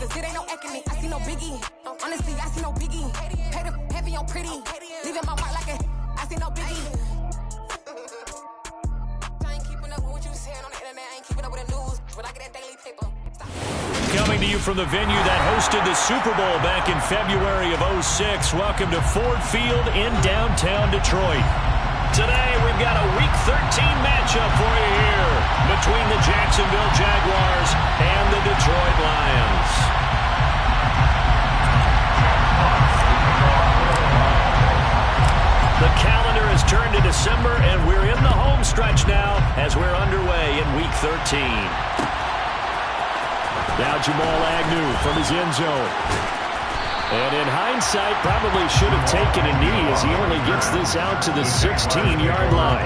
cause it ain't no acne. I see no biggie. Honestly, I see no biggie. Pay the heavy on pretty. Leaving my mark like a I see no biggie. I ain't keeping up with what you saying on the internet. I ain't keeping up with the news. When I get that daily paper. Coming to you from the venue that hosted the Super Bowl back in February of '06. Welcome to Ford Field in downtown Detroit. Today, we've got a Week 13 matchup for you here between the Jacksonville Jaguars and the Detroit Lions. The calendar has turned to December, and we're in the home stretch now as we're underway in Week 13. Now Jamal Agnew from his end zone. And in hindsight, probably should have taken a knee as he only gets this out to the 16-yard line.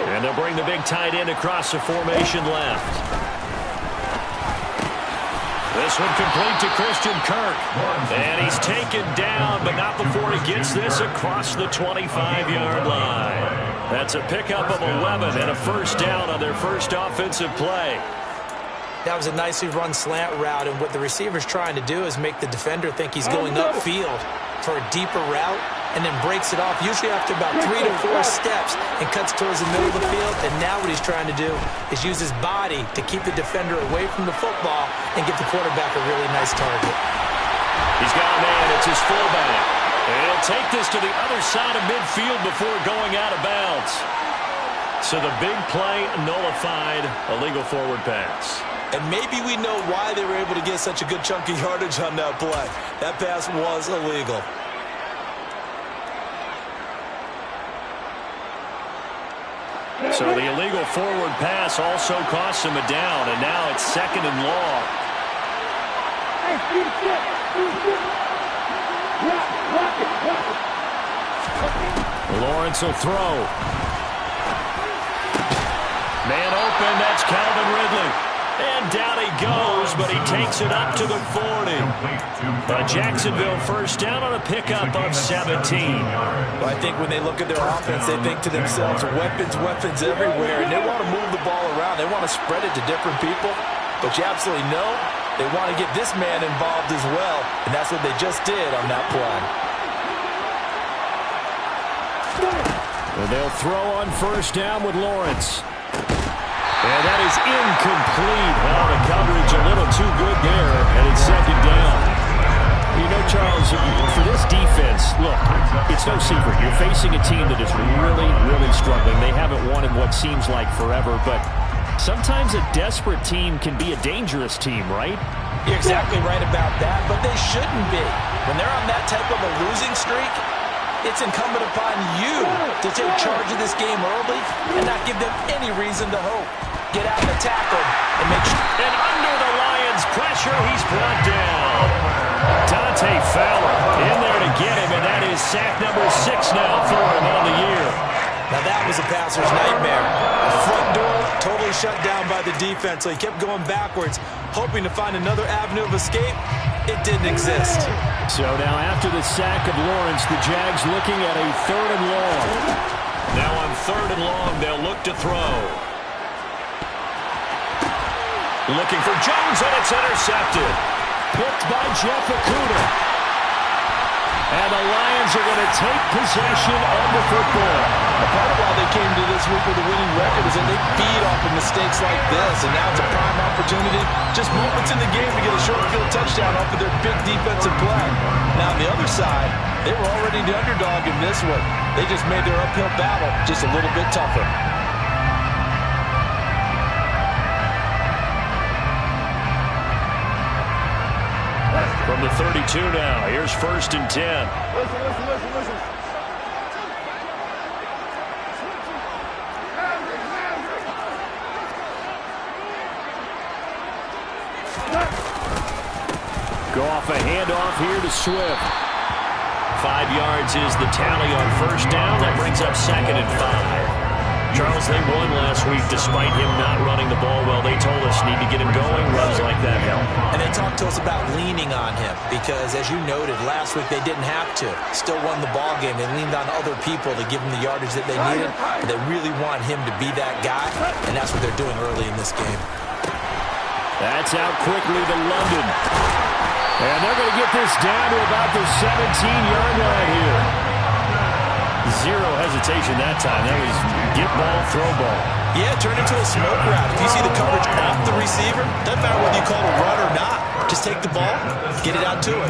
And they'll bring the big tight end across the formation left. This one complete to Christian Kirk. And he's taken down, but not before he gets this across the 25-yard line. That's a pickup of 11 and a first down on their first offensive play. That was a nicely run slant route, and what the receiver's trying to do is make the defender think he's going upfield for a deeper route, and then breaks it off, usually after about 3 to 4 steps, and cuts towards the middle of the field. And now what he's trying to do is use his body to keep the defender away from the football and give the quarterback a really nice target. He's got a man. It's his fullback. And he'll take this to the other side of midfield before going out of bounds. So the big play nullified, a legal forward pass. And maybe we know why they were able to get such a good chunk of yardage on that play. That pass was illegal. So the illegal forward pass also costs him a down, and now it's 2nd and long. Lawrence will throw. Man open, that's Calvin Ridley. And down he goes, but he takes it up to the 40. A Jacksonville first down on a pickup of 17. Well, I think when they look at their offense, they think to themselves, weapons, weapons everywhere, and they want to move the ball around. They want to spread it to different people, but you absolutely know they want to get this man involved as well, and that's what they just did on that play. And they'll throw on first down with Lawrence. And that is incomplete. Well, the coverage a little too good there, and it's 2nd down. You know, Charles, for this defense, look, it's no secret. You're facing a team that is really, really struggling. They haven't won in what seems like forever, but sometimes a desperate team can be a dangerous team, right? You're exactly right about that, but they shouldn't be. When they're on that type of a losing streak, it's incumbent upon you to take charge of this game early and not give them any reason to hope. Get out and attack them and make sure. And under the Lions' pressure, he's brought down. Dante Fowler in there to get him, and that is sack number 6 now for him on the year. Now that was a passer's nightmare. The front door totally shut down by the defense, so he kept going backwards, hoping to find another avenue of escape. It didn't exist. So now after the sack of Lawrence, the Jags looking at a 3rd and long. Now on 3rd and long, they'll look to throw. Looking for Jones, and it's intercepted. Picked by Jeff Okudah. And the Lions are going to take possession of the football. Part of why they came to this week with a winning record is that they feed off of mistakes like this, and now it's a prime opportunity, just moments in the game to get a short field touchdown off of their big defensive play. Now on the other side, they were already the underdog in this one. They just made their uphill battle just a little bit tougher. From the 32 now, here's 1st and 10. Listen. Go off a handoff here to Swift. 5 yards is the tally on first down. That brings up 2nd and 5. Charles, they won last week despite him not running the ball well. They told us need to get him going. Runs like that help. And they talked to us about leaning on him because, as you noted, last week they didn't have to. Still won the ball game. They leaned on other people to give them the yardage that they needed. But they really want him to be that guy, and that's what they're doing early in this game. That's out quickly to London. And they're going to get this down to about the 17-yard line here. Zero hesitation that time. That was get ball, throw ball. Yeah, turn into a smoke route. If you see the coverage off the receiver, doesn't matter whether you call it a run or not. Just take the ball, get it out to him.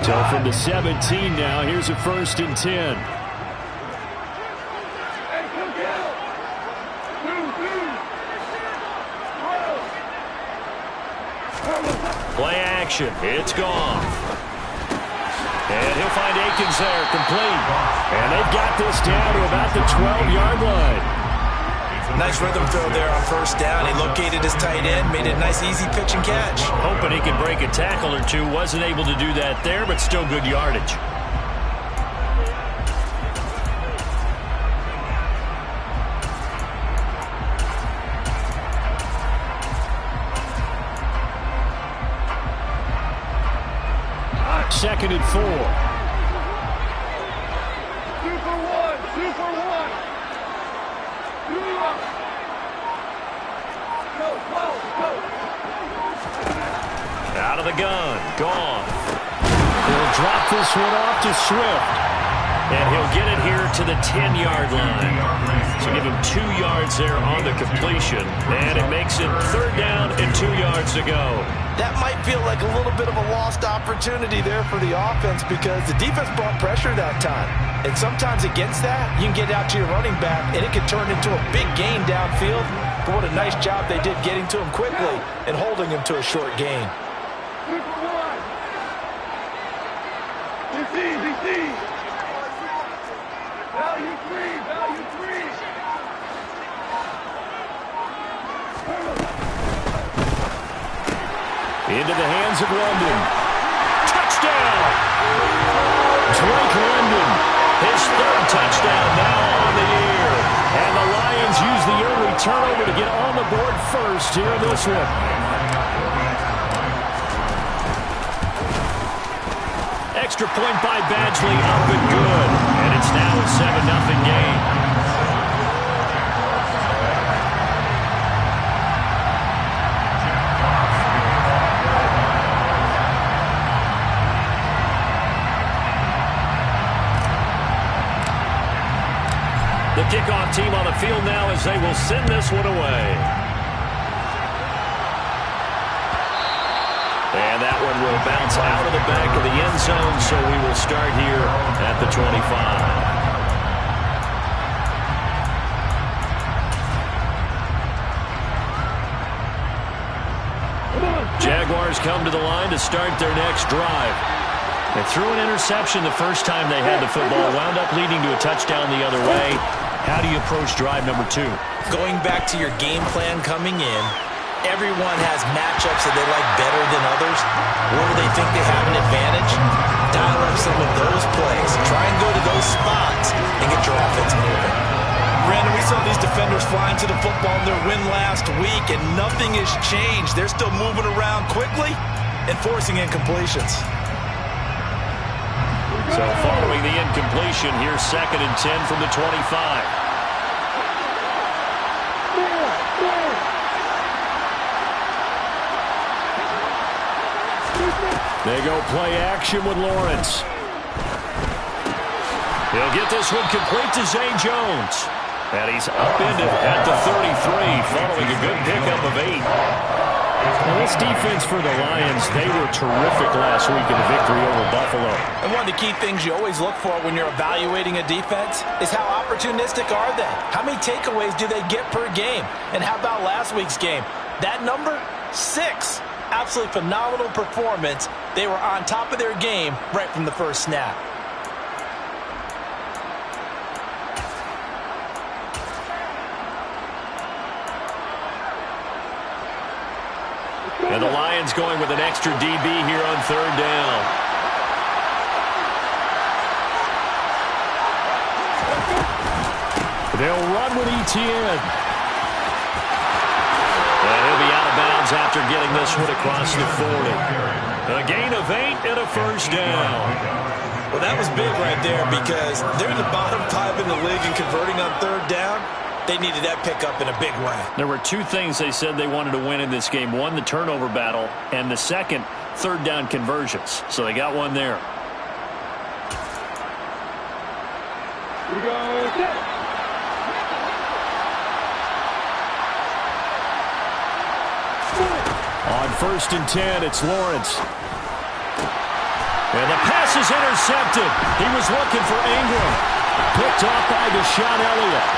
So from the 17 now, here's a 1st and 10. Play action. It's gone. And he'll find Akins there, complete. And they've got this down to about the 12-yard line. Nice rhythm throw there on first down. He located his tight end, made it a nice easy pitch and catch. Hoping he could break a tackle or two. Wasn't able to do that there, but still good yardage. Second and 4. Out of the gun. Gone. He'll drop this one off to Swift. And he'll get it here to the 10-yard line. So give him 2 yards there on the completion. And it makes it 3rd down and 2 yards to go. That might feel like a little bit of a lost opportunity there for the offense because the defense brought pressure that time. And sometimes against that, you can get out to your running back, and it can turn into a big gain downfield. But what a nice job they did getting to him quickly and holding him to a short gain. Into the hands of London. Touchdown! Drake London, his 3rd touchdown now on the year. And the Lions use the early turnover to get on the board first here in this one. Extra point by Badgley, up and good. And it's now a 7-0 game. The kickoff team on the field now as they will send this one away. And that one will bounce out of the back of the end zone, so we will start here at the 25. Jaguars come to the line to start their next drive. They threw an interception the first time they had the football, wound up leading to a touchdown the other way. How do you approach drive number 2? Going back to your game plan coming in, everyone has matchups that they like better than others. Where do they think they have an advantage? Dial up some of those plays. Try and go to those spots and get your offense moving. Brandon, we saw these defenders flying to the football in their win last week, and nothing has changed. They're still moving around quickly and forcing incompletions. So following the incompletion, here's 2nd and 10 from the 25. They go play action with Lawrence. He'll get this one complete to Zay Jones. And he's upended at the 33 following a good pickup of 8. Now this defense for the Lions, they were terrific last week in the victory over Buffalo. And one of the key things you always look for when you're evaluating a defense is how opportunistic are they? How many takeaways do they get per game? And how about last week's game? That number, 6. Absolutely phenomenal performance. They were on top of their game right from the first snap. And the Lions going with an extra DB here on third down. They'll run with Etienne. And he'll be out of bounds after getting this one across the 40. A gain of 8 and a first down. Well, that was big right there because they're in the bottom 5 in the league and converting on third down. They needed that pickup in a big way. There were two things they said they wanted to win in this game. One, the turnover battle, and the second, third down conversions. So they got one there. Here we go. On 1st and 10, it's Lawrence. And the pass is intercepted. He was looking for Ingram. Picked off by Deshaun Elliott.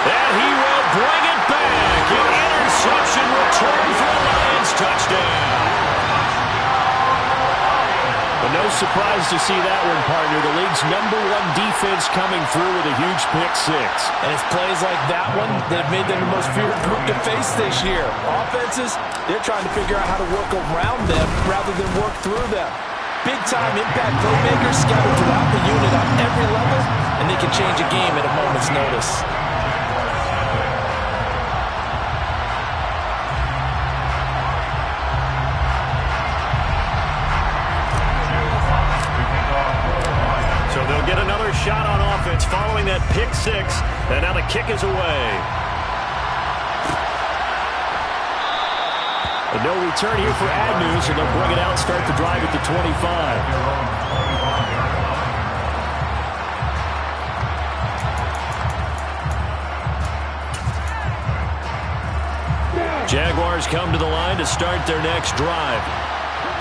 And he will bring it back. An interception return for a Lions touchdown. But no surprise to see that one, partner. The league's #1 defense coming through with a huge pick-6. And it's plays like that one that have made them the most feared group to face this year. Offenses, they're trying to figure out how to work around them rather than work through them. Big-time impact playmakers scattered throughout the unit on every level, and they can change a game at a moment's notice. They'll get another shot on offense following that pick-6, and now the kick is away. And no return here for Agnew, so they'll bring it out and start the drive at the 25. Jaguars come to the line to start their next drive.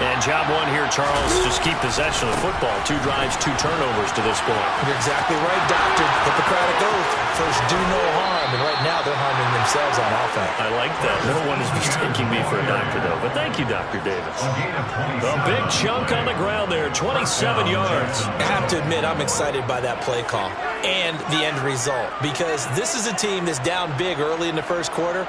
And job one here, Charles, just keep possession of the football. 2 drives, 2 turnovers to this point. You're exactly right, Doctor. Hippocratic oath. First, do no harm. And right now, they're harming themselves on offense. I like that. No one is mistaking me for a doctor, though. But thank you, Dr. Davis. A big chunk on the ground there, 27 yards. I have to admit, I'm excited by that play call and the end result. Because this is a team that's down big early in the first quarter.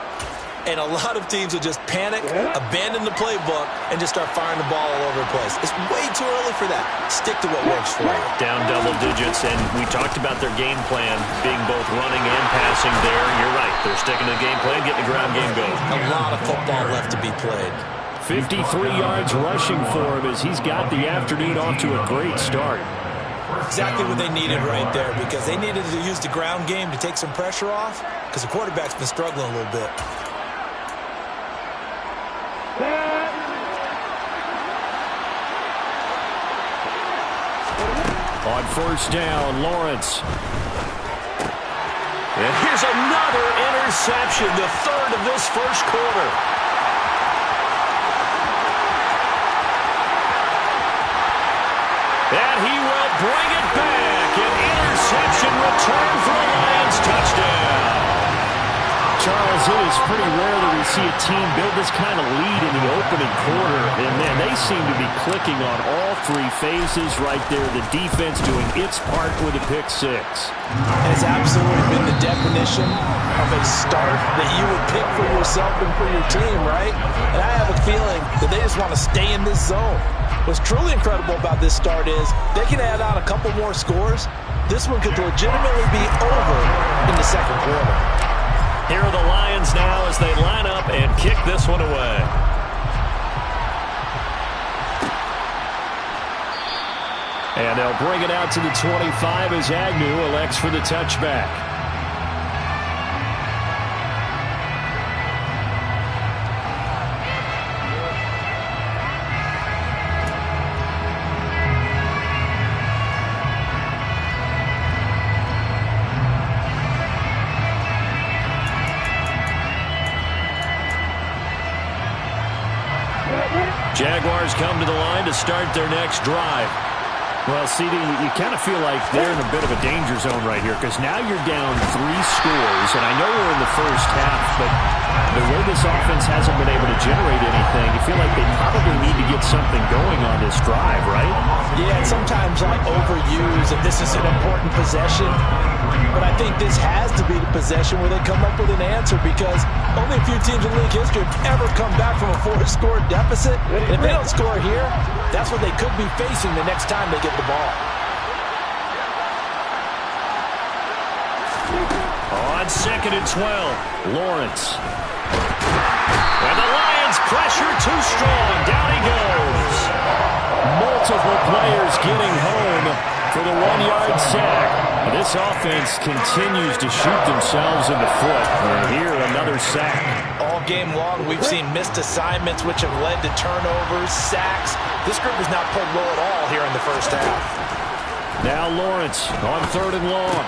And a lot of teams will just panic, abandon the playbook, and just start firing the ball all over the place. It's way too early for that. Stick to what works for you. Down double digits, and we talked about their game plan being both running and passing there. You're right. They're sticking to the game plan, getting the ground game going. A lot of football left to be played. 53 yards rushing for him as he's got the afternoon off to a great start. Exactly what they needed right there because they needed to use the ground game to take some pressure off because the quarterback's been struggling a little bit. On 1st down, Lawrence. And here's another interception, the 3rd of this first quarter. And he will bring it back. An interception return for a Lions touchdown. Charles, it is pretty rare that we see a team build this kind of lead in the opening quarter. And, man, they seem to be clicking on all 3 phases right there. The defense doing its part with a pick-6. It's absolutely been the definition of a start that you would pick for yourself and for your team, right? And I have a feeling that they just want to stay in this zone. What's truly incredible about this start is they can add on a couple more scores. This one could legitimately be over in the second quarter. Here are the Lions now as they line up and kick this one away. And they'll bring it out to the 25 as Agnew elects for the touchback. Jaguars come to the line to start their next drive. Well, CD, you kind of feel like they're in a bit of a danger zone right here because now you're down 3 scores and I know we're in the first half, but the way this offense hasn't been able to generate anything, you feel like they probably need to get something going on this drive, right? Yeah, and sometimes I overuse, and this is an important possession, but I think this has to be the possession where they come up with an answer, because only a few teams in league history have ever come back from a 4-score deficit. And if they don't score here, that's what they could be facing the next time they get the ball. On 2nd and 12, Lawrence. And the Lions pressure too strong. Down he goes. Multiple players getting home for the 1-yard sack. This offense continues to shoot themselves in the foot. And here, another sack. All game long, we've seen missed assignments, which have led to turnovers, sacks. This group has not played well at all here in the first half. Now Lawrence on 3rd and long.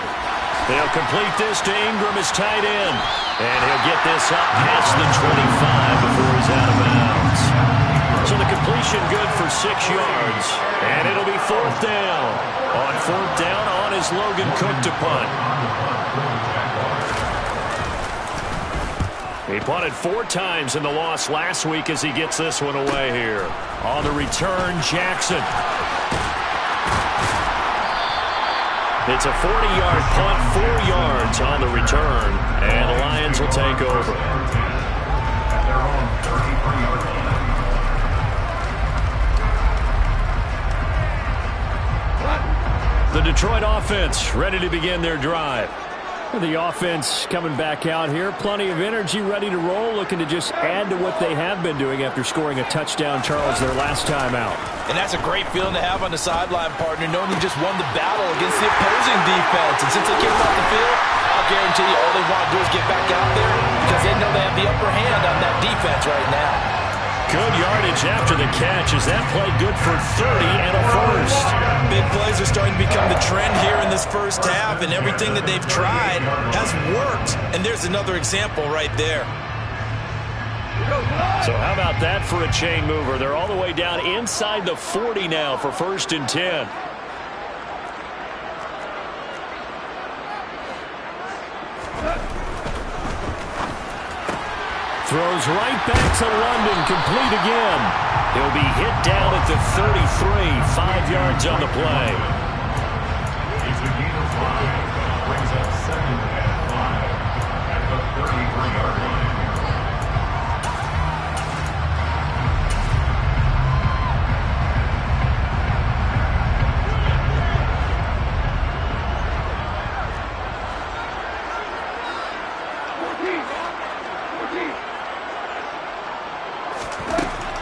They'll complete this to Ingram as tight end. And he'll get this up past the 25 before he's out of bounds. So the completion good for 6 yards. And it'll be 4th down. On 4th down, on is Logan Cook to punt. He punted 4 times in the loss last week as he gets this one away here. On the return, Jackson. It's a 40-yard punt, 4 yards on the return, and the Lions will take over. The Detroit offense ready to begin their drive. The offense coming back out here. Plenty of energy, ready to roll, looking to just add to what they have been doing after scoring a touchdown, Charles, their last time out. And that's a great feeling to have on the sideline, partner, knowing you just won the battle against the opposing defense. And since they came off the field, I'll guarantee you all they want to do is get back out there because they know they have the upper hand on that defense right now. Good yardage after the catch as that play good for 30 and a first. Big plays are starting to become the trend here in this first half, and everything that they've tried has worked. And there's another example right there. So how about that for a chain mover? They're all the way down inside the 40 now for 1st and 10. Throws right back to London, complete again. He'll be hit down at the 33, 5 yards on the play. He's a gain of 5, brings up 2nd and 5 at the 33-yard line.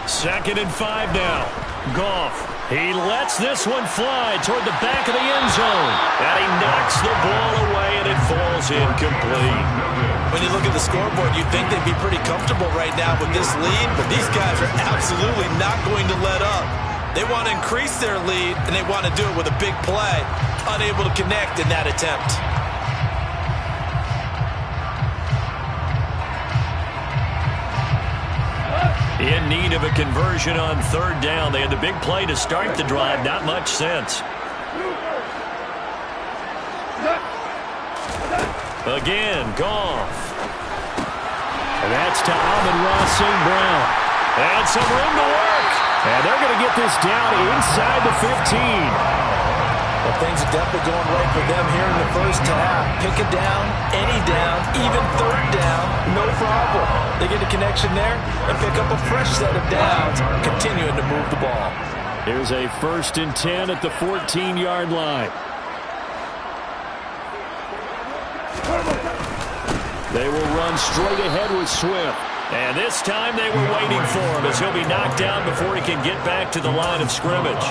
Second and 5 now. Goff. He lets this one fly toward the back of the end zone. And he knocks the ball away, and it falls incomplete. When you look at the scoreboard, you'd think they'd be pretty comfortable right now with this lead, but these guys are absolutely not going to let up. They want to increase their lead, and they want to do it with a big play. Unable to connect in that attempt. In need of a conversion on 3rd down. They had the big play to start the drive. Not much sense. Again, Goff. And that's to Amon-Ra St. Brown. And some room to work. And they're going to get this down inside the 15. Well, things are definitely going right for them here in the first half. Pick a down, any down, even 3rd down, no problem. They get a connection there and pick up a fresh set of downs, continuing to move the ball. Here's a 1st and 10 at the 14-yard line. They will run straight ahead with Swift. And this time they were waiting for him as he'll be knocked down before he can get back to the line of scrimmage.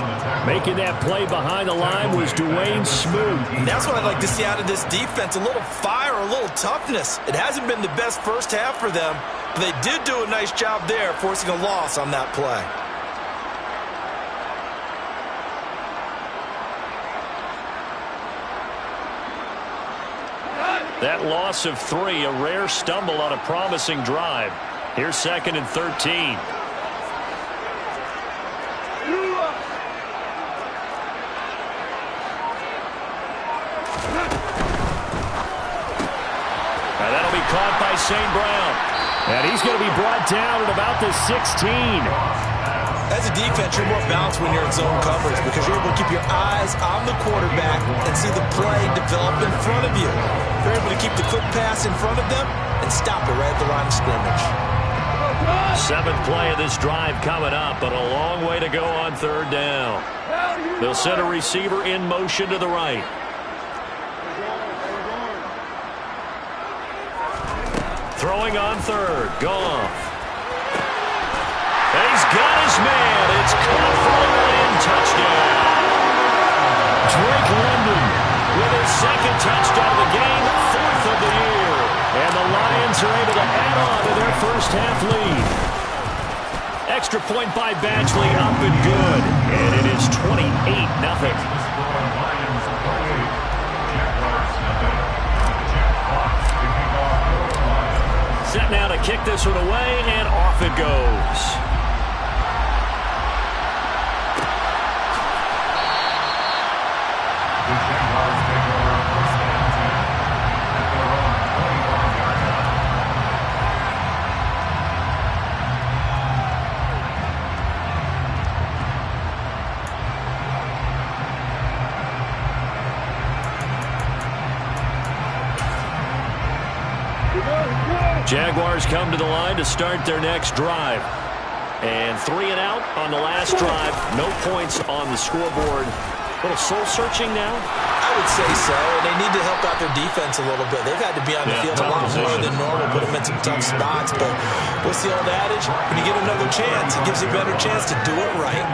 Making that play behind the line was Dwayne Smoot. And that's what I'd like to see out of this defense, a little fire, a little toughness. It hasn't been the best first half for them, but they did do a nice job there forcing a loss on that play. That loss of 3, a rare stumble on a promising drive. Here's 2nd and 13. And that'll be caught by St. Brown. And he's going to be brought down at about the 16. As a defense, you're more balanced when you're in zone coverage because you're able to keep your eyes on the quarterback and see the play develop in front of you. You're able to keep the quick pass in front of them and stop it right at the line of scrimmage. 7th play of this drive coming up, but a long way to go on 3rd down. They'll send a receiver in motion to the right. Throwing on 3rd, Goff. And he's got his man. It's caught for a Lion touchdown. Drake London with his 2nd touchdown of the game, 4th of the year. And the Lions are able to add on to their first half lead. Extra point by Badgley, up and good. And it is 28-0. Set now to kick this one away, and off it goes. Jaguars come to the line to start their next drive. And 3 and out on the last drive. No points on the scoreboard. A little soul-searching now? I would say so, and they need to help out their defense a little bit. They've had to be on the field a lot more than normal, put them in some tough spots. But what's the old adage? When you get another chance, it gives you a better chance to do it right.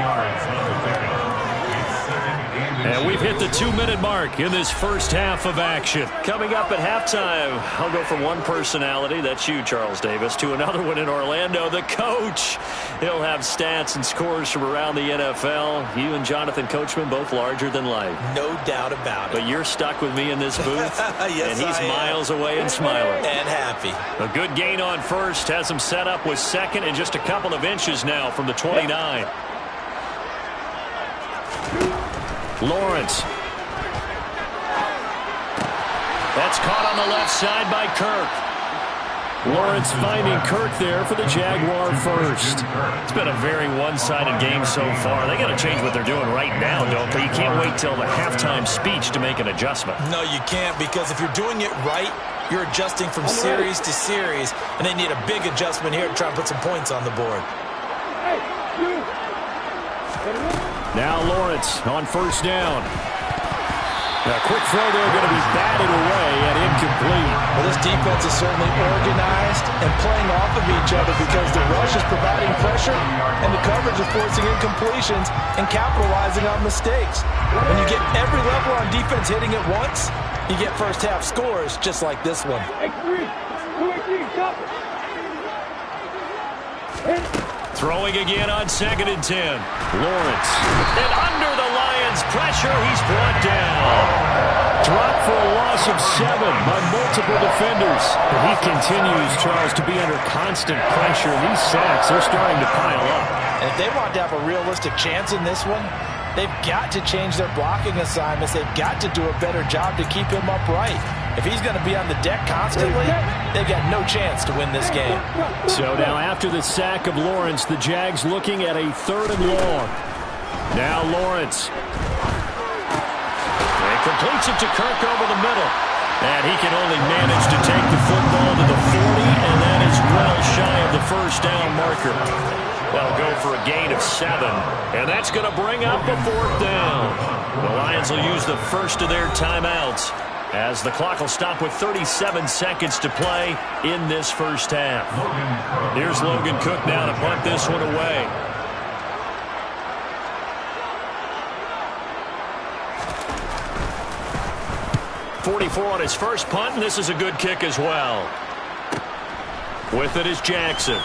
And we've hit the 2-minute mark in this first half of action. Coming up at halftime, I'll go from one personality, that's you, Charles Davis, to another one in Orlando, the coach. He'll have stats and scores from around the NFL. You and Jonathan Coachman, both larger than life. No doubt about it. But you're stuck with me in this booth, yes, and he's miles away and smiling. And happy. A good gain on first, has him set up with 2nd and just a couple of inches now from the 29. Lawrence. That's caught on the left side by Kirk. Lawrence finding Kirk there for the Jaguar first. It's been a very one-sided game so far. They got to change what they're doing right now, don't they? You can't wait till the halftime speech to make an adjustment. No, you can't, because if you're doing it right, you're adjusting from series to series, and they need a big adjustment here to try and put some points on the board. Now Lawrence on 1st down. A quick throw there, going to be batted away and incomplete. Well, this defense is certainly organized and playing off of each other because the rush is providing pressure and the coverage is forcing incompletions and capitalizing on mistakes. When you get every level on defense hitting at once, you get first half scores just like this one. Throwing again on 2nd and 10. Lawrence. And under the Lions' pressure, he's brought down. Dropped for a loss of 7 by multiple defenders. But he continues, Charles, to be under constant pressure. These sacks, they're starting to pile up. And if they want to have a realistic chance in this one, they've got to change their blocking assignments. They've got to do a better job to keep him upright. If he's going to be on the deck constantly, they've got no chance to win this game. So now after the sack of Lawrence, the Jags looking at a 3rd and long. Now Lawrence. And completes it to Kirk over the middle. And he can only manage to take the football to the 40, and that is well shy of the first down marker. They'll go for a gain of 7, and that's going to bring up a 4th down. The Lions will use the first of their timeouts, as the clock will stop with 37 seconds to play in this first half. Here's Logan Cook now to punt this one away. .44 on his first punt, and this is a good kick as well. With it is Jackson.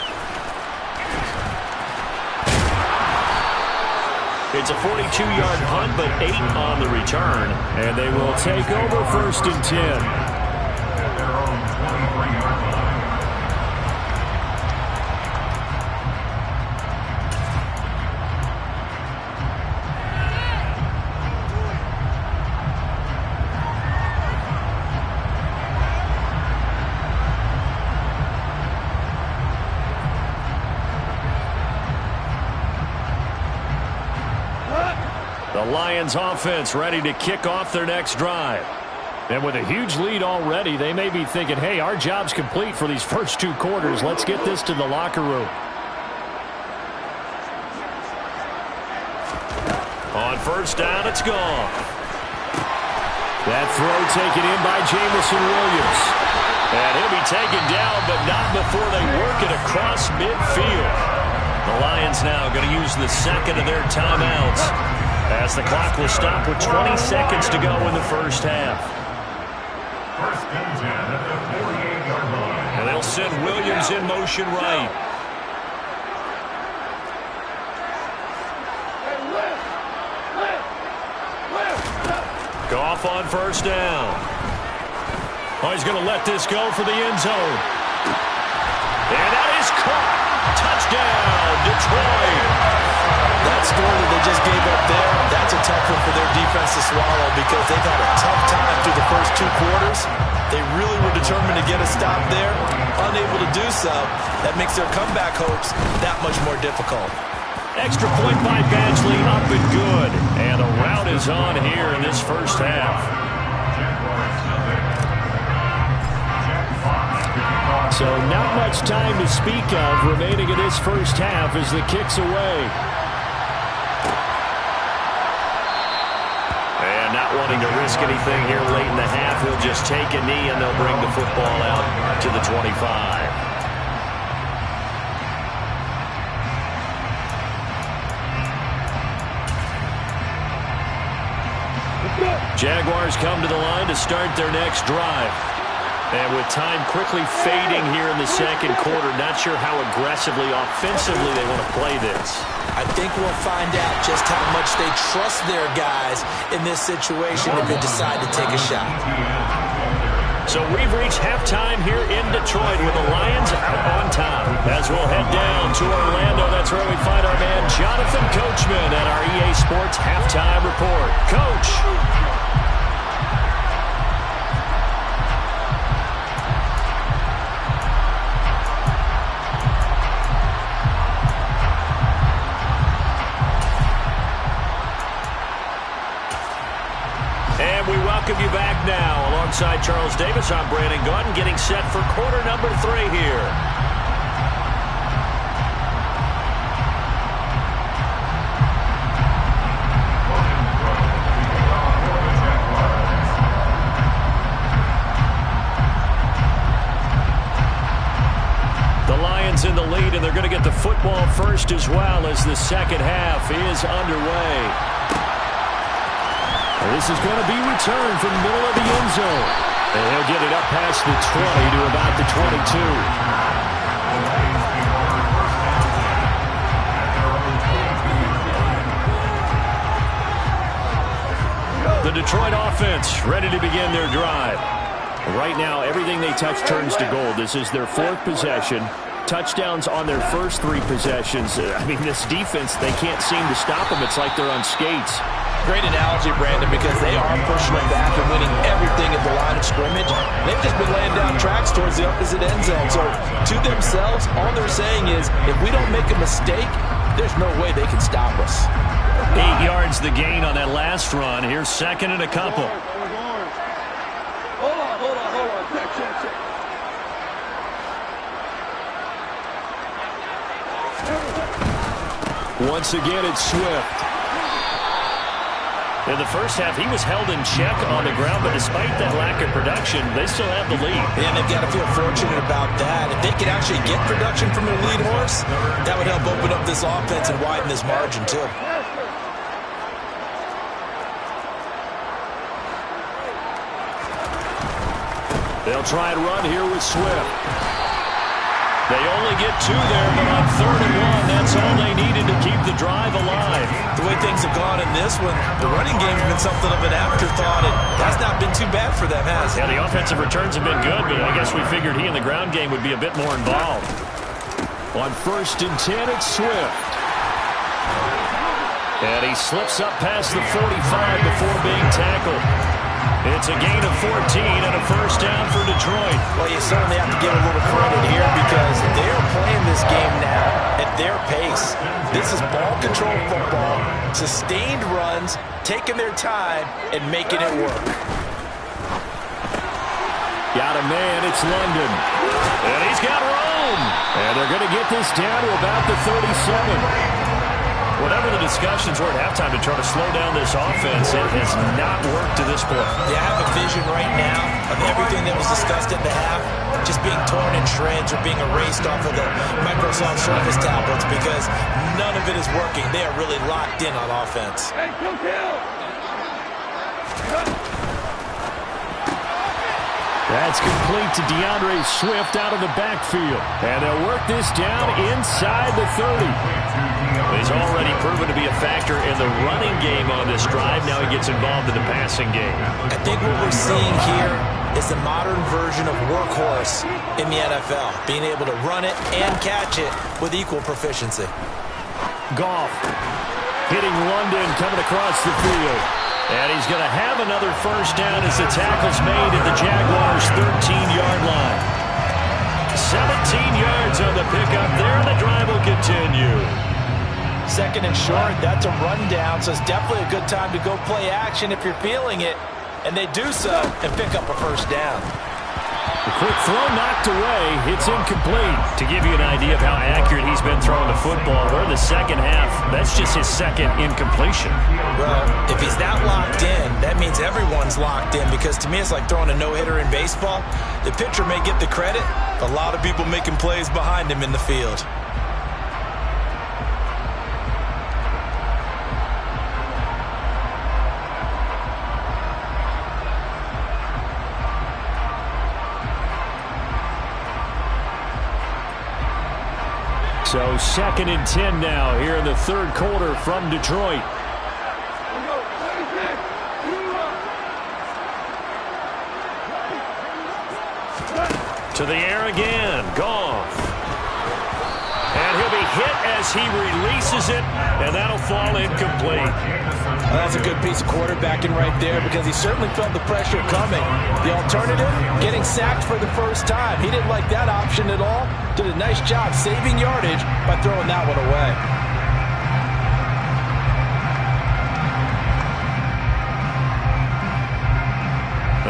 It's a 42-yard punt, but 8 on the return. And they will take over 1st and 10. The Lions offense ready to kick off their next drive. And with a huge lead already, they may be thinking, hey, our job's complete for these first 2 quarters. Let's get this to the locker room. On first down, it's gone. That throw taken in by Jamison Williams. And he'll be taken down, but not before they work it across midfield. The Lions now going to use the second of their timeouts as the clock will stop with 20 seconds to go in the first half. First and 10 at the 48-yard line. And they'll send Williams in motion right. Goff on first down. Oh, he's going to let this go for the end zone. And that is caught. Touchdown, Detroit. That score that they just gave up there, that's a tough one for their defense to swallow because they've had a tough time through the first 2 quarters. They really were determined to get a stop there. Unable to do so, that makes their comeback hopes that much more difficult. Extra point by Badgley, up and good. And a rout is on here in this first half. So not much time to speak of remaining in this first half as the kick's away. And not wanting to risk anything here late in the half, he'll just take a knee and they'll bring the football out to the 25. Jaguars come to the line to start their next drive. And with time quickly fading here in the second quarter, not sure how aggressively, offensively they want to play this. I think we'll find out just how much they trust their guys in this situation if they decide to take a shot. So we've reached halftime here in Detroit with the Lions out on top. As we'll head down to Orlando, that's where we find our man Jonathan Coachman at our EA Sports Halftime Report. Coach. We welcome you back now. Alongside Charles Davis, I'm Brandon Gaudin, getting set for quarter number 3 here. The Lions in the lead, and they're going to get the football first as well as the second half is underway. This is going to be returned from the middle of the end zone. And he'll get it up past the 20 to about the 22. The Detroit offense ready to begin their drive. Right now, everything they touch turns to gold. This is their 4th possession. Touchdowns on their first 3 possessions. I mean, this defense, they can't seem to stop them. It's like they're on skates. Great analogy, Brandon, because they are pushing them back and winning everything at the line of scrimmage. They've just been laying down tracks towards the opposite end zone. So to themselves, all they're saying is, if we don't make a mistake, there's no way they can stop us. 8 yards the gain on that last run. Here's second and a couple. Hold on. Check. Once again, it's Swift. In the first half, he was held in check on the ground, but despite that lack of production, they still have the lead. And they've got to feel fortunate about that. If they could actually get production from their lead horse, that would help open up this offense and widen this margin, too. They'll try and run here with Swift. They only get 2 there, but on 3rd and 1, that's all they needed to keep the drive alive. The way things have gone in this one, the running game's been something of an afterthought, and that's not been too bad for them, has it? Yeah, the offensive returns have been good, but I guess we figured he in the ground game would be a bit more involved. On 1st and 10, it's Swift. And he slips up past the 45 before being tackled. It's a gain of 14 and a first down for Detroit. Well, you certainly have to give a little credit here because they're playing this game now at their pace. This is ball control football, sustained runs, taking their time, and making it work. Got a man, it's London. And he's got room. And they're going to get this down to about the 37. Whatever the discussions were at halftime to try to slow down this offense, it has not worked to this point. Yeah, I have a vision right now of everything that was discussed at the half just being torn in shreds or being erased off of the Microsoft Surface tablets because none of it is working. They are really locked in on offense. That's complete to DeAndre Swift out of the backfield. And they'll work this down inside the 30. He's already proven to be a factor in the running game on this drive. Now he gets involved in the passing game. I think what we're seeing here is the modern version of workhorse in the NFL, being able to run it and catch it with equal proficiency. Goff hitting London coming across the field. And he's going to have another first down as the tackle's made at the Jaguars' 13-yard line. 17 yards on the pickup there, and the drive will continue. Second and short, that's a rundown, so it's definitely a good time to go play action if you're feeling it. And they do so and pick up a first down. The quick throw knocked away. It's incomplete. To give you an idea of how accurate he's been throwing the football, we're in the second half. That's just his second incompletion. Well, if he's that locked in, that means everyone's locked in because to me it's like throwing a no-hitter in baseball. The pitcher may get the credit, but a lot of people making plays behind him in the field. So second and 10 now here in the third quarter from Detroit. To the air again. Goff. And he'll be hit as he releases it, and that'll fall incomplete. Well, that's a good piece of quarterbacking right there because he certainly felt the pressure coming. The alternative, getting sacked for the first time. He didn't like that option at all. Did a nice job saving yardage by throwing that one away.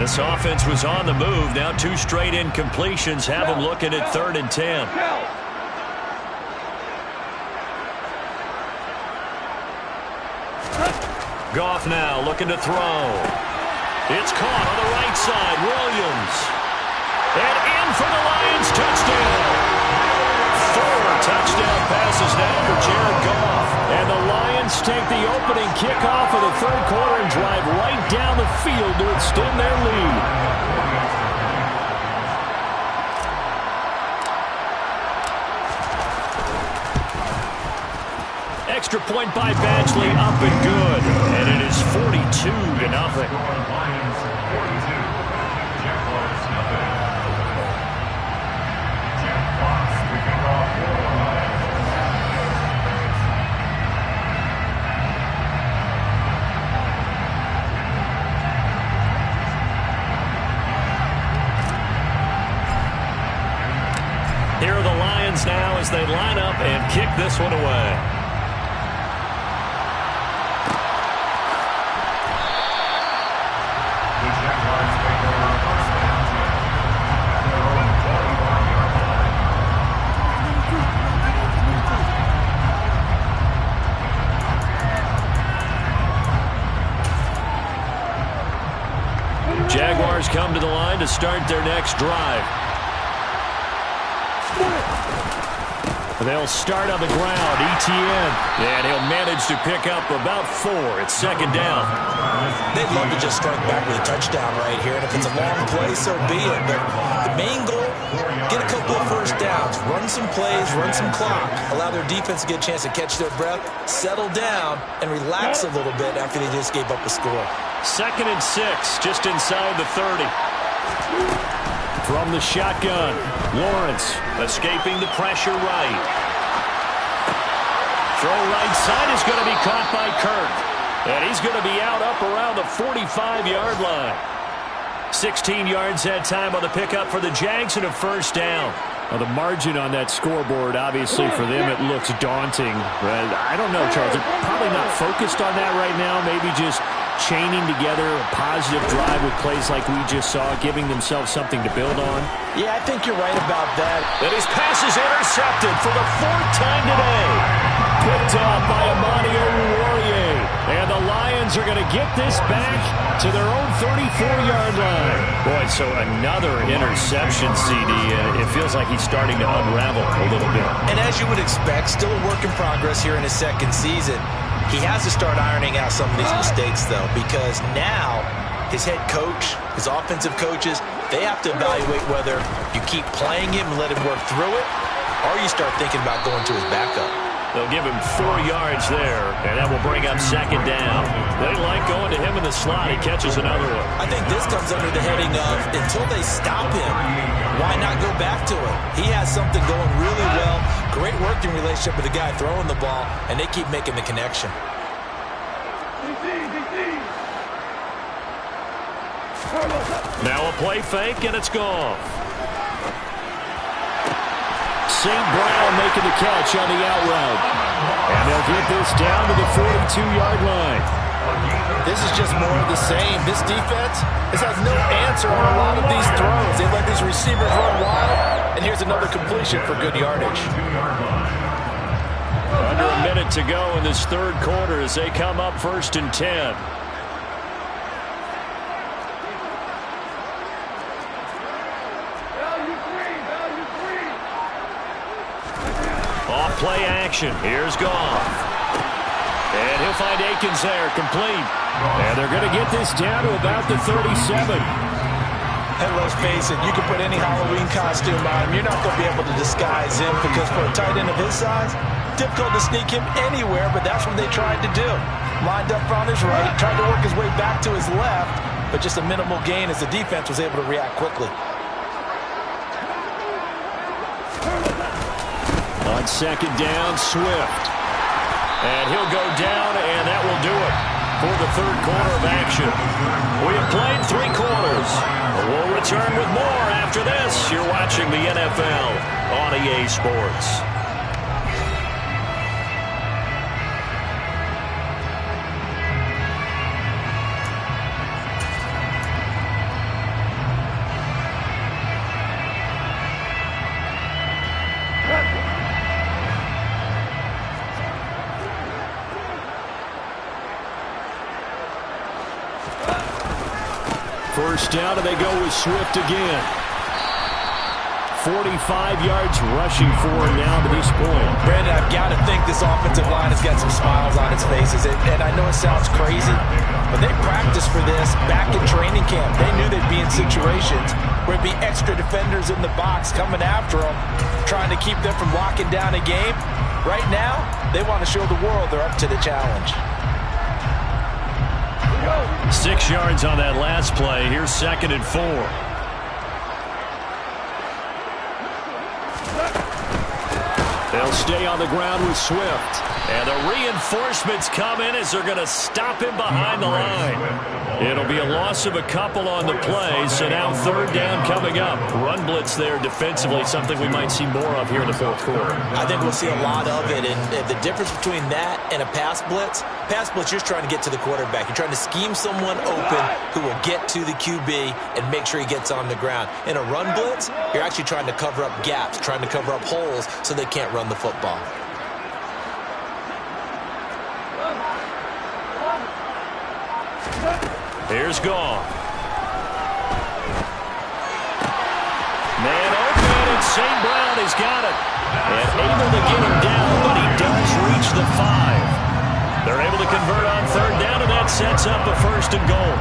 This offense was on the move. Now two straight incompletions have him looking at 3rd and 10. Goff now looking to throw. It's caught on the right side. Williams. And in for the Lions. Touchdown. 4 touchdown passes now for Jared Goff. And the Lions take the opening kickoff of the third quarter and drive right down the field to extend their lead. Extra point by Badgley, up and good. And it is 42-0. Lions 42, Jaguars nothing. Jeff Fox to kick off for the Lions. Here are the Lions now as they line up and kick this one away. Jaguars come to the line to start their next drive. They'll start on the ground. ETN. And he'll manage to pick up about 4. It's second down. They'd love to just strike back with a touchdown right here. And if it's a long play, so be it. But the main goal, get a couple of first downs. Run some plays, run some clock. Allow their defense to get a chance to catch their breath, settle down, and relax a little bit after they just gave up a score. 2nd and 6, just inside the 30. From the shotgun, Lawrence escaping the pressure right. Throw right side is going to be caught by Kirk. And he's going to be out up around the 45-yard line. 16 yards that time on the pickup for the Jags and a first down. Well, the margin on that scoreboard, obviously, for them, it looks daunting. But I don't know, Charles. They're probably not focused on that right now. Maybe just chaining together a positive drive with plays like we just saw, giving themselves something to build on. Yeah, I think you're right about that. And his pass is intercepted for the 4th time today. Picked off by Amani Oruwariye. And the Lions are going to get this back to their own 34-yard line. Boy, so another interception, CD, and it feels like he's starting to unravel a little bit. And as you would expect, still a work in progress here in his second season. He has to start ironing out some of these mistakes, though, because now his head coach, his offensive coaches, they have to evaluate whether you keep playing him and let him work through it, or you start thinking about going to his backup. They'll give him 4 yards there, and that will bring up 2nd down. They like going to him in the slot. He catches another one. I think this comes under the heading of, until they stop him, why not go back to him? He has something going really well. Great working relationship with the guy throwing the ball, and they keep making the connection. Now a play fake, and it's gone. St. Brown making the catch on the out route. And they'll get this down to the 42-yard line. This is just more of the same. This defense has had no answer on a lot of these throws. They let these receivers run wild, and here's another completion for good yardage. Under a minute to go in this 3rd quarter as they come up 1st and 10. Play action. Here's Goff. And he'll find Akins there, complete. And they're going to get this down to about the 37. And let's face it, you can put any Halloween costume on him. You're not going to be able to disguise him because for a tight end of his size, difficult to sneak him anywhere, but that's what they tried to do. Lined up on his right, tried to work his way back to his left, but just a minimal gain as the defense was able to react quickly. On 2nd down, Swift. And he'll go down, and that will do it for the 3rd quarter of action. We have played 3 quarters. We'll return with more after this. You're watching the NFL on EA Sports. First down, and they go with Swift again. 45 yards rushing for him now to this point. Brandon, I've got to think this offensive line has got some smiles on its faces. And I know it sounds crazy, but they practiced for this back in training camp. They knew they'd be in situations where it'd be extra defenders in the box coming after them, trying to keep them from locking down a game. Right now, they want to show the world they're up to the challenge. 6 yards on that last play. Here's 2nd and 4. They'll stay on the ground with Swift. And the reinforcements come in as they're going to stop him behind the line. It'll be a loss of a couple on the play, so now 3rd down coming up. Run blitz there defensively, something we might see more of here in the 4th quarter. I think we'll see a lot of it, and the difference between that and a pass blitz, you're just trying to get to the quarterback. You're trying to scheme someone open who will get to the QB and make sure he gets on the ground. In a run blitz, you're actually trying to cover up gaps, trying to cover up holes so they can't run the football. Here's Goff. Man open, and St. Brown has got it. And able to get him down, but he does reach the 5. They're able to convert on 3rd down, and that sets up a 1st and goal.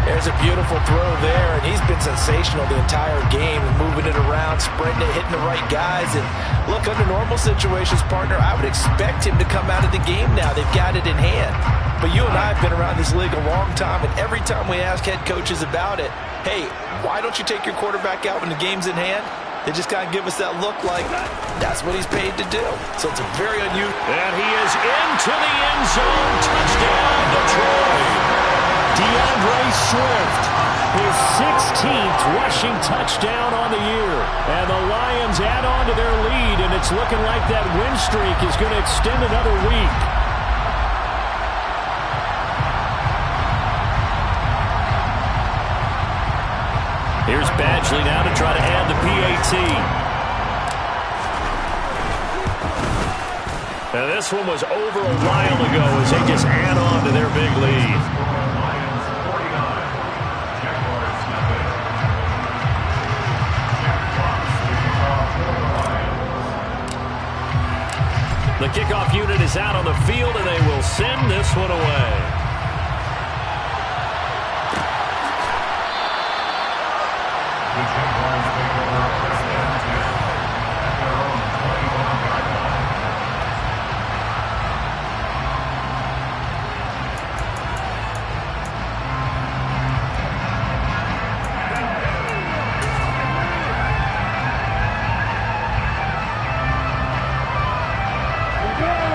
There's a beautiful throw there, and he's been sensational the entire game, moving it around, spreading it, hitting the right guys. And look, under normal situations, partner, I would expect him to come out of the game now. They've got it in hand. But you and I have been around this league a long time, and every time we ask head coaches about it, hey, why don't you take your quarterback out when the game's in hand? They just kind of give us that look like that's what he's paid to do. So it's a very unusual. And he is into the end zone. Touchdown, Detroit. DeAndre Swift, his 16th rushing touchdown on the year. And the Lions Lions add on to their lead, and it's looking like that win streak is going to extend another week. Here's Badgley now to try to add the PAT. Now this one was over a while ago as they just add on to their big lead. The kickoff unit is out on the field, and they will send this one away. The Jaguars take over first and 10 at their own 21-yard line.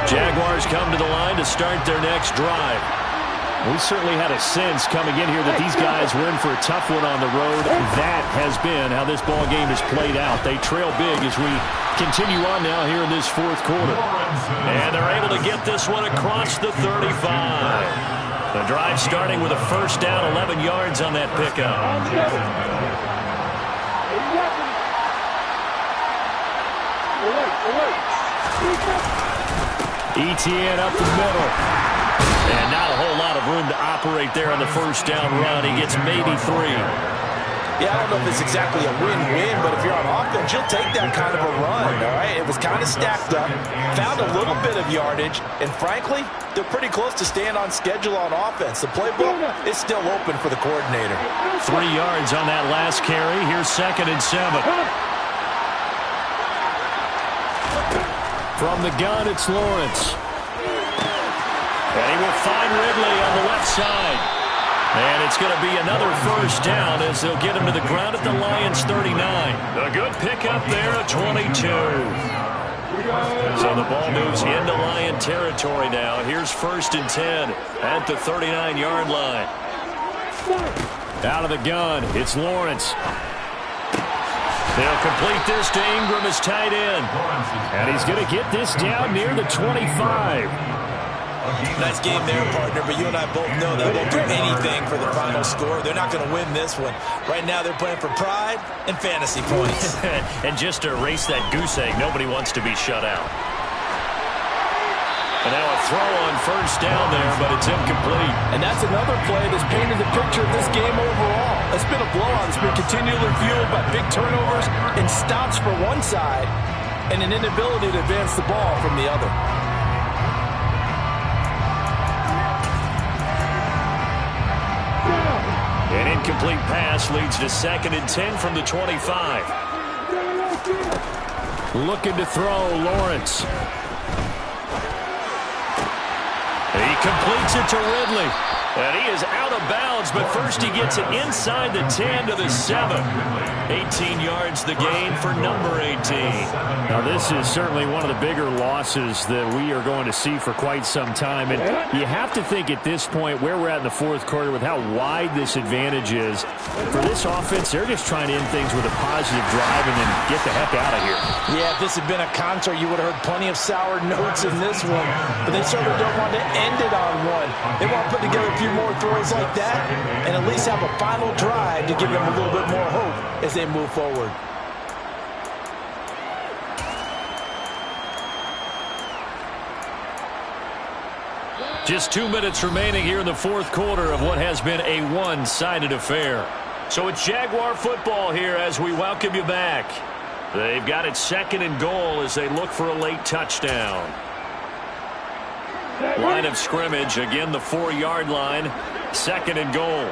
Jaguars come to the line to start their next drive. We certainly had a sense coming in here that these guys were in for a tough one on the road. That has been how this ball game has played out. They trail big as we continue on now here in this fourth quarter. And they're able to get this one across the 35. The drive starting with a first down, 11 yards on that pickup. Etienne up the middle. And not a whole lot of room to operate there on the first down run. He gets maybe 3. Yeah, I don't know if it's exactly a win-win, but if you're on offense, you'll take that kind of a run, all right? It was kind of stacked up, found a little bit of yardage, and frankly, they're pretty close to staying on schedule on offense. The playbook is still open for the coordinator. 3 yards on that last carry. Here's 2nd and 7. From the gun, it's Lawrence. And he will find Ridley on the left side. And it's going to be another first down as they'll get him to the ground at the Lions' 39. A good pickup there at 22. So the ball moves into Lion territory now. Here's 1st and 10 at the 39-yard line. Out of the gun, it's Lawrence. They'll complete this to Ingram as tight end. And he's going to get this down near the 25. Nice game there, partner, but you and I both know that won't do anything for the final score. They're not going to win this one. Right now they're playing for pride and fantasy points. And just to erase that goose egg, nobody wants to be shut out. And now a throw on first down there, but it's incomplete. And that's another play that's painted the picture of this game overall. It's been a blowout. It's been continually fueled by big turnovers and stops for one side and an inability to advance the ball from the other. An incomplete pass leads to 2nd and 10 from the 25. Looking to throw, Lawrence. He completes it to Ridley. And he is out of bounds, but first he gets it inside the 10 to the 7. 18 yards the gain for number 18. Now this is certainly one of the bigger losses that we are going to see for quite some time. And you have to think at this point where we're at in the fourth quarter with how wide this advantage is. For this offense, they're just trying to end things with a positive drive and then get the heck out of here. Yeah, if this had been a concert, you would have heard plenty of sour notes in this one. But they certainly don't want to end it on one. They want to put together a few more throws like that and at least have a final drive to give them a little bit more hope as they move forward. Just 2 minutes remaining here in the fourth quarter of what has been a one-sided affair. So it's Jaguar football here as we welcome you back. They've got it 2nd and goal as they look for a late touchdown. Line of scrimmage, again the 4-yard line, 2nd and goal.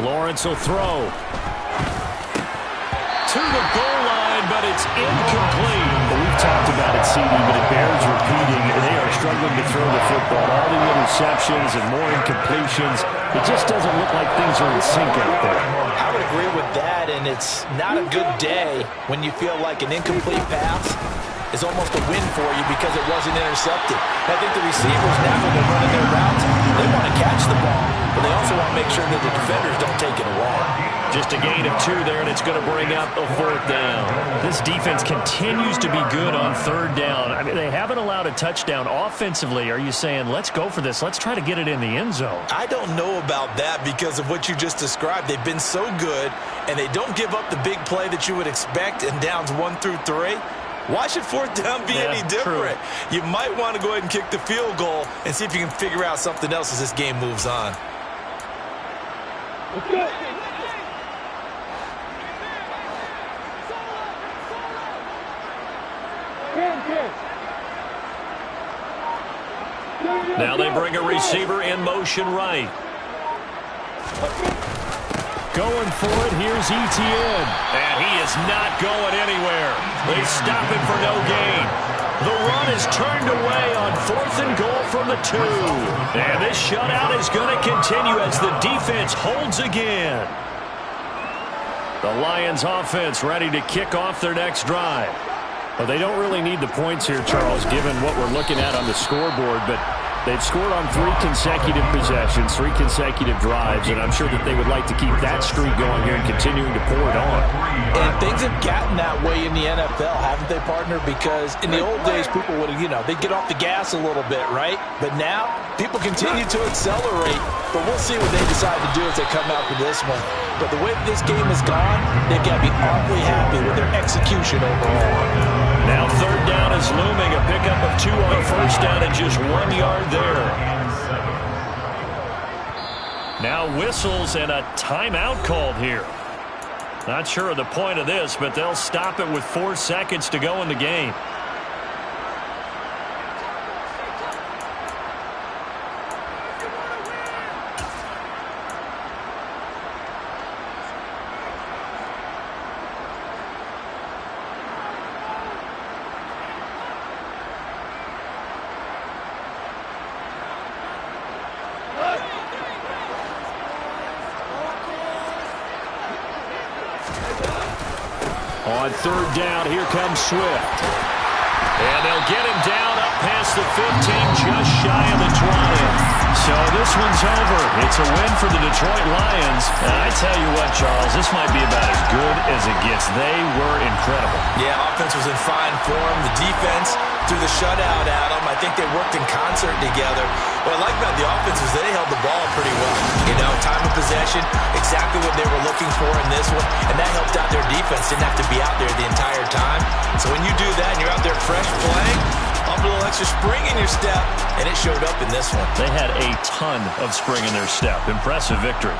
Lawrence will throw. To the goal line, but it's incomplete. Well, we've talked about it, CD, but it bears repeating. They are struggling to throw the football. All the interceptions and more incompletions. It just doesn't look like things are in sync out there. I would agree with that, and it's not a good day when you feel like an incomplete pass is almost a win for you because it wasn't intercepted. I think the receivers, now when they're running their routes, they want to catch the ball, but they also want to make sure that the defenders don't take it away. Just a gain of 2 there, and it's going to bring up a 4th down. This defense continues to be good on 3rd down. I mean, they haven't allowed a touchdown offensively. Are you saying, let's go for this, let's try to get it in the end zone? I don't know about that because of what you just described. They've been so good, and they don't give up the big play that you would expect in downs 1 through 3. Why should 4th down be any different? True. You might want to go ahead and kick the field goal and see if you can figure out something else as this game moves on. Okay. Now they bring a receiver in motion right. Going for it, here's Etienne. And he is not going anywhere. They stop him for no gain. The run is turned away on 4th and goal from the 2. And this shutout is going to continue as the defense holds again. The Lions offense ready to kick off their next drive. Well, they don't really need the points here, Charles, given what we're looking at on the scoreboard, but they've scored on 3 consecutive possessions, 3 consecutive drives, and I'm sure that they would like to keep that streak going here and continuing to pour it on. And things have gotten that way in the NFL, haven't they, partner? Because in the old days, people would have, they'd get off the gas a little bit, right? But now, people continue to accelerate, but we'll see what they decide to do as they come out for this one. But the way that this game has gone, they've got to be awfully happy with their execution overall. Now 3rd down is looming, a pickup of 2 on 1st down and just 1 yard there. Now whistles and a timeout called here. Not sure of the point of this, but they'll stop it with 4 seconds to go in the game. On 3rd down, here comes Swift. And they'll get him down up past the 15, just shy of the 20. So this one's over. It's a win for the Detroit Lions. And I tell you what, Charles, this might be about as good as it gets. They were incredible. Yeah, offense was in fine form. The defense threw the shutout at them. I think they worked in concert together. What I like about the offense is they held the ball pretty well. Time of possession, exactly what they were looking for in this one, and that helped out their defense. Didn't have to be out there the entire time. So when you do that and you're out there fresh playing, a little extra spring in your step, and it showed up in this one. They had a ton of spring in their step. Impressive victory.